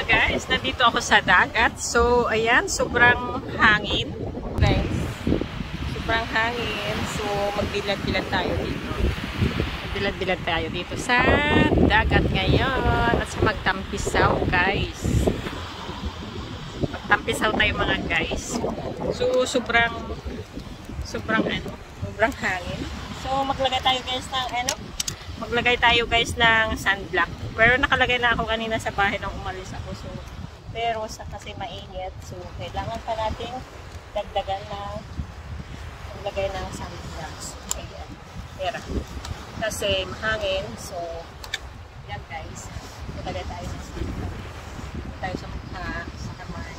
guys, nandito ako sa dagat. So, ayan, sobrang hangin. Guys, sobrang hangin. So, magbilad-bilad tayo dito. Magbilad-bilad tayo dito sa dagat ngayon. At sa magtampisaw, guys. Magtampisaw tayo mga guys. So, sobrang hangin. So, maglagay tayo guys ng sunblock. Pero nakalagay na ako kanina sa bahay nang umalis ako. So, pero kasi mainit. So, kailangan pa nating dagdagan ng maglagay ng sunblocks. Ayan. Pera. Kasi mahangin. So, yan guys. Maglagay tayo ng sunblock. Tayo sa mukha, sa kamay.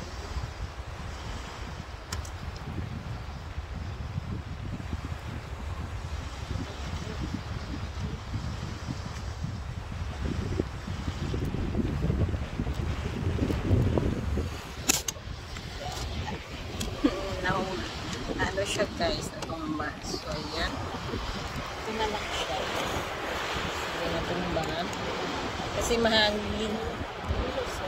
Ano siya guys, natumba. So ayan, ito na lang siya. So natumba kasi mahangin. So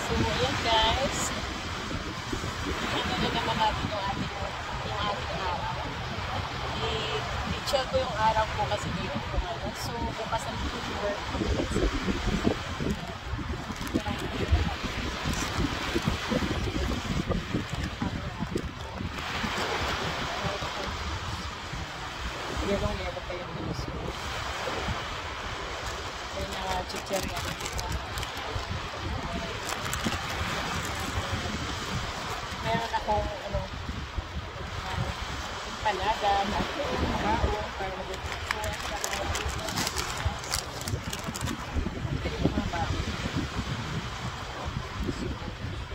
so, ayan guys. Ito na naman natin yung ating araw. I-check ko yung araw ko kasi dito ko ngayon. So, bukas ang work. Yellow pa yung bilis ko. Kaya na-chicher yan. Meron akong empanada at bao para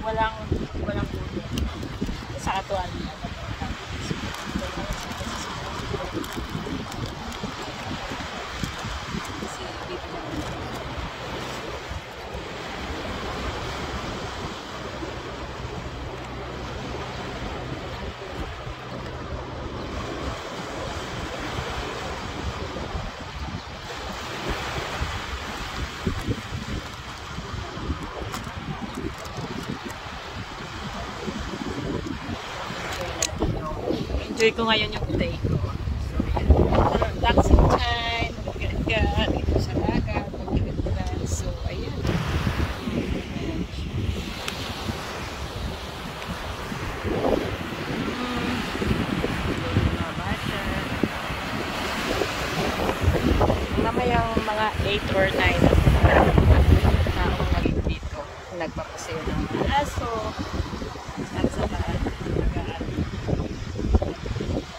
walang ulo sa katuan niya. Enjoy ko ngayon yung day ko. So, yan. Relaxing time. Mag-gad dito sa dagat. Mag-gad. So, ayan. Mamayang mga 8 or 9 taong naging dito. Nagpapasayo ng mga aso. At saka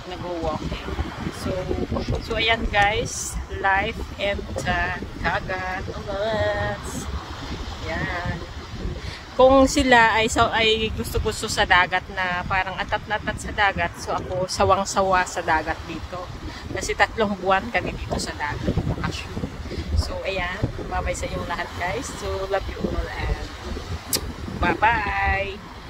nag-walking. So ayan guys, life and dagat. Yan. Kung sila ay gusto-gusto sa dagat na parang atat na atat sa dagat, so ako sawang-sawa sa dagat dito. Kasi 3 buwan kami dito sa dagat. Bakasyon. So ayan, bye-bye sa inyong lahat guys. So love you all and bye-bye!